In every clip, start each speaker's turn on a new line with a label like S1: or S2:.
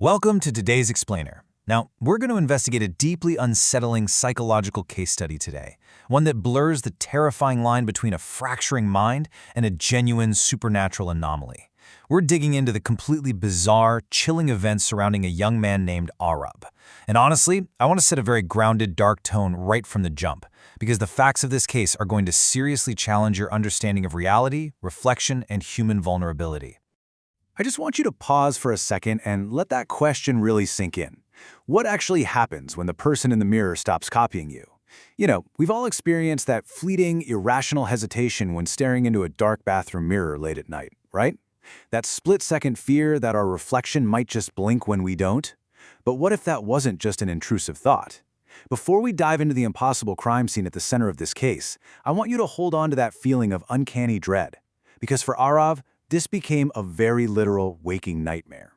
S1: Welcome to today's Explainer. Now, we're going to investigate a deeply unsettling psychological case study today, one that blurs the terrifying line between a fracturing mind and a genuine supernatural anomaly. We're digging into the completely bizarre, chilling events surrounding a young man named Aarav. And honestly, I want to set a very grounded, dark tone right from the jump, because the facts of this case are going to seriously challenge your understanding of reality, reflection, and human vulnerability.
S2: I just want you to pause for a second and let that question really sink in. What actually happens when the person in the mirror stops copying you? We've all experienced that fleeting, irrational hesitation when staring into a dark bathroom mirror late at night, right? That split-second fear that our reflection might just blink when we don't? But what if that wasn't just an intrusive thought? Before we dive into the impossible crime scene at the center of this case, I want you to hold on to that feeling of uncanny dread. Because for Aarav, this became a very literal waking nightmare.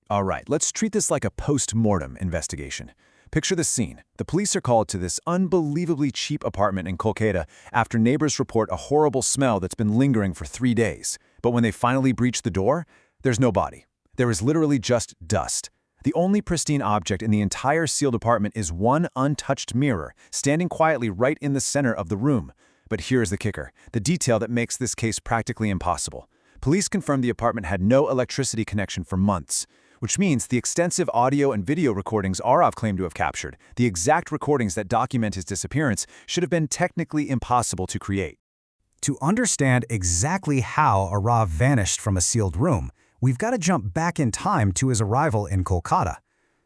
S3: All right, let's treat this like a post-mortem investigation. Picture the scene. The police are called to this unbelievably cheap apartment in Kolkata after neighbors report a horrible smell that's been lingering for 3 days. But when they finally breach the door, there's no body. There is literally just dust. The only pristine object in the entire sealed apartment is one untouched mirror, standing quietly right in the center of the room. But here's the kicker, the detail that makes this case practically impossible. Police confirmed the apartment had no electricity connection for months, which means the extensive audio and video recordings Aarav claimed to have captured, the exact recordings that document his disappearance, should have been technically impossible to create.
S4: To understand exactly how Aarav vanished from a sealed room, we've got to jump back in time to his arrival in Kolkata.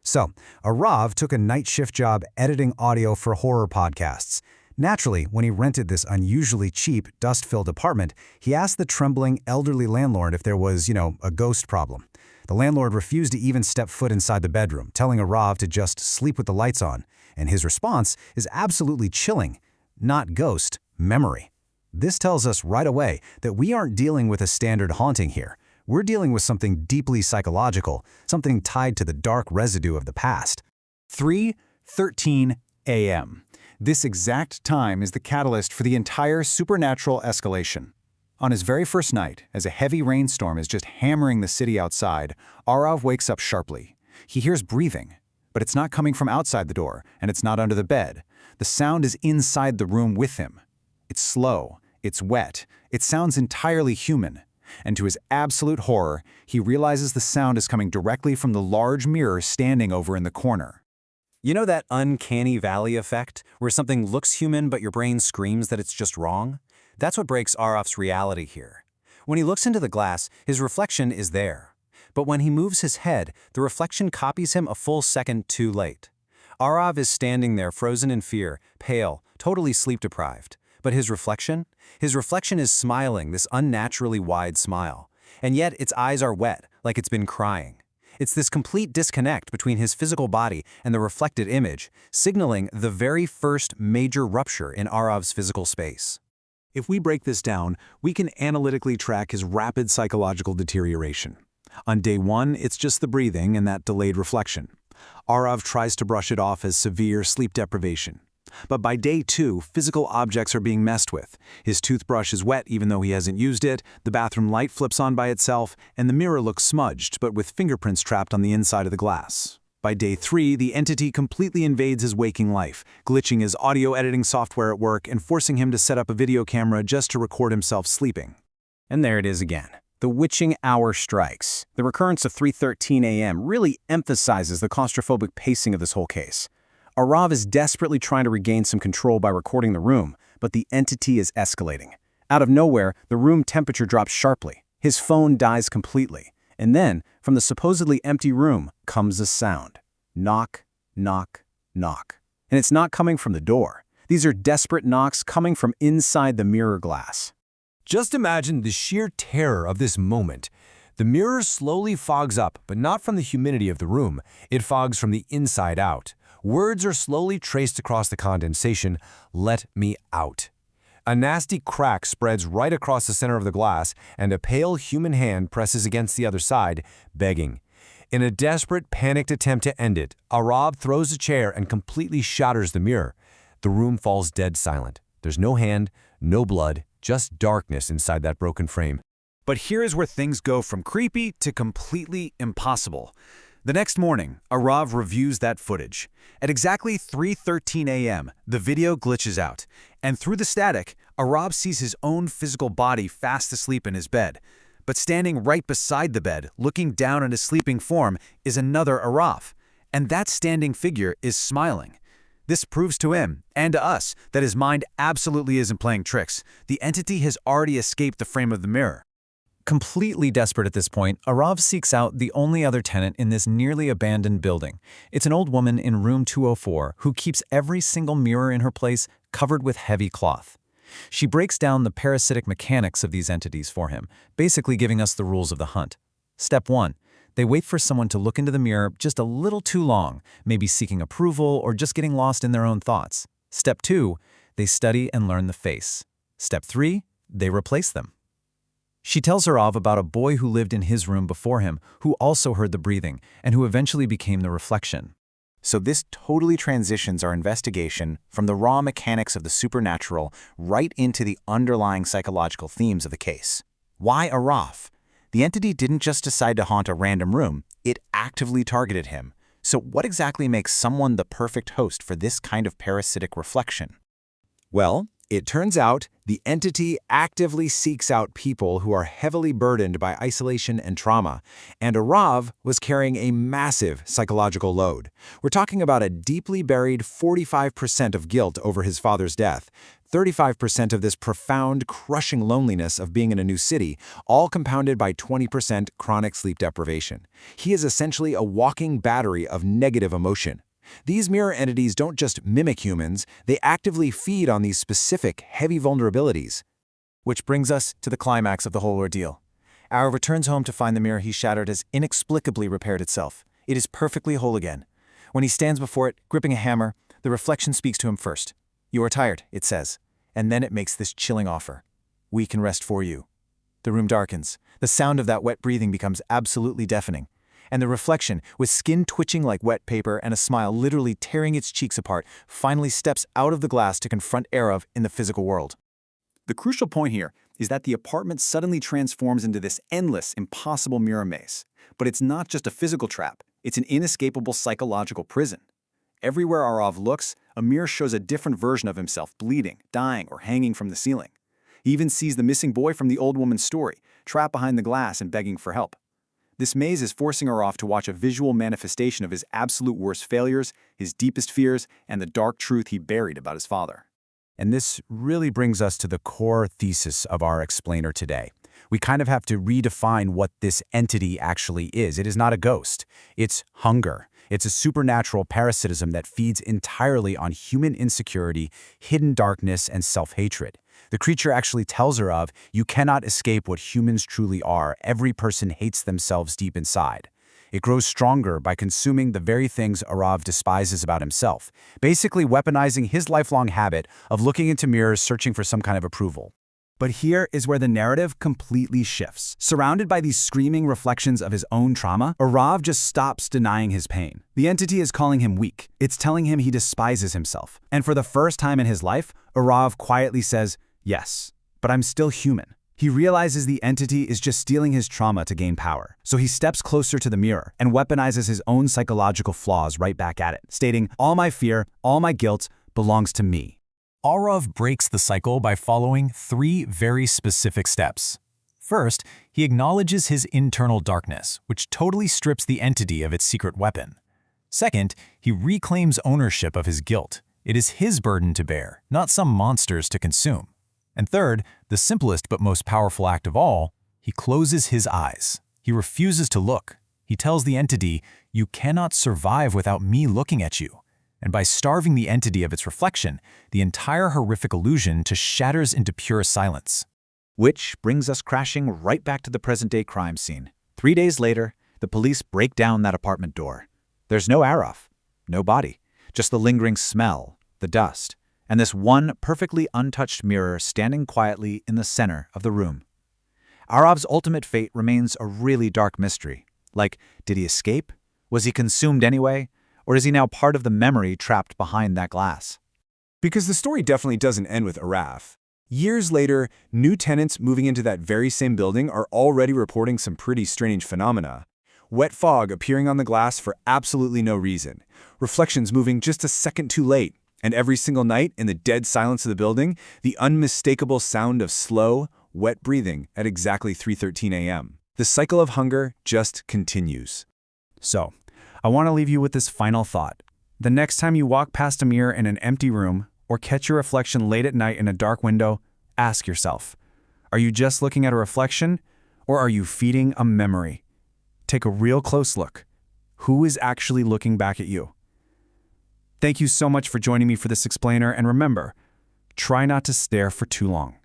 S4: So, Aarav took a night shift job editing audio for horror podcasts. Naturally, when he rented this unusually cheap, dust-filled apartment, he asked the trembling, elderly landlord if there was, a ghost problem. The landlord refused to even step foot inside the bedroom, telling Aarav to just sleep with the lights on. And his response is absolutely chilling. Not ghost, memory. This tells us right away that we aren't dealing with a standard haunting here. We're dealing with something deeply psychological, something tied to the dark residue of the past.
S2: 3:13 a.m. This exact time is the catalyst for the entire supernatural escalation. On his very first night, as a heavy rainstorm is just hammering the city outside, Aarav wakes up sharply. He hears breathing, but it's not coming from outside the door, and it's not under the bed. The sound is inside the room with him. It's slow, it's wet, it sounds entirely human. And to his absolute horror, he realizes the sound is coming directly from the large mirror standing over in the corner.
S1: You know that uncanny valley effect, where something looks human but your brain screams that it's just wrong? That's what breaks Aarav's reality here. When he looks into the glass, his reflection is there. But when he moves his head, the reflection copies him a full second too late. Aarav is standing there frozen in fear, pale, totally sleep-deprived. But his reflection? His reflection is smiling, this unnaturally wide smile. And yet its eyes are wet, like it's been crying. It's this complete disconnect between his physical body and the reflected image, signaling the very first major rupture in Aarav's physical space.
S2: If we break this down, we can analytically track his rapid psychological deterioration. On day 1, it's just the breathing and that delayed reflection. Aarav tries to brush it off as severe sleep deprivation. But by day 2, physical objects are being messed with. His toothbrush is wet even though he hasn't used it, the bathroom light flips on by itself, and the mirror looks smudged but with fingerprints trapped on the inside of the glass. By day 3, the entity completely invades his waking life, glitching his audio editing software at work and forcing him to set up a video camera just to record himself sleeping.
S5: And there it is again. The witching hour strikes. The recurrence of 3:13 a.m. really emphasizes the claustrophobic pacing of this whole case. Aarav is desperately trying to regain some control by recording the room, but the entity is escalating. Out of nowhere, the room temperature drops sharply. His phone dies completely. And then, from the supposedly empty room, comes a sound. Knock, knock, knock. And it's not coming from the door. These are desperate knocks coming from inside the mirror glass.
S3: Just imagine the sheer terror of this moment. The mirror slowly fogs up, but not from the humidity of the room. It fogs from the inside out. Words are slowly traced across the condensation, "Let me out." A nasty crack spreads right across the center of the glass, and a pale human hand presses against the other side, begging. In a desperate, panicked attempt to end it, Aarav throws a chair and completely shatters the mirror. The room falls dead silent. There's no hand, no blood, just darkness inside that broken frame.
S2: But here is where things go from creepy to completely impossible. The next morning, Aarav reviews that footage. At exactly 3:13 a.m., the video glitches out, and through the static, Aarav sees his own physical body fast asleep in his bed. But standing right beside the bed, looking down at his sleeping form, is another Aarav, and that standing figure is smiling. This proves to him, and to us, that his mind absolutely isn't playing tricks. The entity has already escaped the frame of the mirror.
S5: Completely desperate at this point, Aarav seeks out the only other tenant in this nearly abandoned building. It's an old woman in room 204 who keeps every single mirror in her place covered with heavy cloth. She breaks down the parasitic mechanics of these entities for him, basically giving us the rules of the hunt. Step 1. They wait for someone to look into the mirror just a little too long, maybe seeking approval or just getting lost in their own thoughts. Step 2. They study and learn the face. Step 3. They replace them. She tells Aarav about a boy who lived in his room before him, who also heard the breathing, and who eventually became the reflection.
S1: So this totally transitions our investigation from the raw mechanics of the supernatural right into the underlying psychological themes of the case. Why Aarav? The entity didn't just decide to haunt a random room, it actively targeted him. So what exactly makes someone the perfect host for this kind of parasitic reflection?
S3: Well, it turns out the entity actively seeks out people who are heavily burdened by isolation and trauma, and Aarav was carrying a massive psychological load. We're talking about a deeply buried 45% of guilt over his father's death, 35% of this profound, crushing loneliness of being in a new city, all compounded by 20% chronic sleep deprivation. He is essentially a walking battery of negative emotion. These mirror entities don't just mimic humans, they actively feed on these specific, heavy vulnerabilities.
S1: Which brings us to the climax of the whole ordeal. Aarav returns home to find the mirror he shattered has inexplicably repaired itself. It is perfectly whole again. When he stands before it, gripping a hammer, the reflection speaks to him first. "You are tired," it says, and then it makes this chilling offer. "We can rest for you." The room darkens. The sound of that wet breathing becomes absolutely deafening. And the reflection, with skin twitching like wet paper and a smile literally tearing its cheeks apart, finally steps out of the glass to confront Aarav in the physical world.
S5: The crucial point here is that the apartment suddenly transforms into this endless, impossible mirror maze. But it's not just a physical trap, it's an inescapable psychological prison. Everywhere Aarav looks, a mirror shows a different version of himself bleeding, dying, or hanging from the ceiling. He even sees the missing boy from the old woman's story, trapped behind the glass and begging for help. This maze is forcing Aarav to watch a visual manifestation of his absolute worst failures, his deepest fears, and the dark truth he buried about his father.
S2: And this really brings us to the core thesis of our explainer today. We kind of have to redefine what this entity actually is. It is not a ghost. It's hunger. It's a supernatural parasitism that feeds entirely on human insecurity, hidden darkness, and self-hatred. The creature actually tells Aarav, "You cannot escape what humans truly are. Every person hates themselves deep inside." It grows stronger by consuming the very things Aarav despises about himself, basically weaponizing his lifelong habit of looking into mirrors searching for some kind of approval.
S4: But here is where the narrative completely shifts. Surrounded by these screaming reflections of his own trauma, Aarav just stops denying his pain. The entity is calling him weak. It's telling him he despises himself. And for the first time in his life, Aarav quietly says, "Yes, but I'm still human." He realizes the entity is just stealing his trauma to gain power. So he steps closer to the mirror and weaponizes his own psychological flaws right back at it, stating, "All my fear, all my guilt belongs to me."
S5: Aarav breaks the cycle by following 3 very specific steps. First, he acknowledges his internal darkness, which totally strips the entity of its secret weapon. Second, he reclaims ownership of his guilt. It is his burden to bear, not some monster's to consume. And third, the simplest but most powerful act of all, he closes his eyes. He refuses to look. He tells the entity, "You cannot survive without me looking at you." And by starving the entity of its reflection, the entire horrific illusion just shatters into pure silence.
S3: Which brings us crashing right back to the present-day crime scene. 3 days later, the police break down that apartment door. There's no Aarav, no body, just the lingering smell, the dust, and this one perfectly untouched mirror standing quietly in the center of the room. Aarav's ultimate fate remains a really dark mystery. Like, did he escape? Was he consumed anyway? Or is he now part of the memory trapped behind that glass?
S6: Because the story definitely doesn't end with Aarav. Years later, new tenants moving into that very same building are already reporting some pretty strange phenomena. Wet fog appearing on the glass for absolutely no reason. Reflections moving just a second too late. And every single night, in the dead silence of the building, the unmistakable sound of slow, wet breathing at exactly 3:13 a.m. The cycle of hunger just continues.
S2: So, I want to leave you with this final thought. The next time you walk past a mirror in an empty room or catch your reflection late at night in a dark window, ask yourself, are you just looking at a reflection, or are you feeding a memory? Take a real close look. Who is actually looking back at you? Thank you so much for joining me for this explainer, and remember, try not to stare for too long.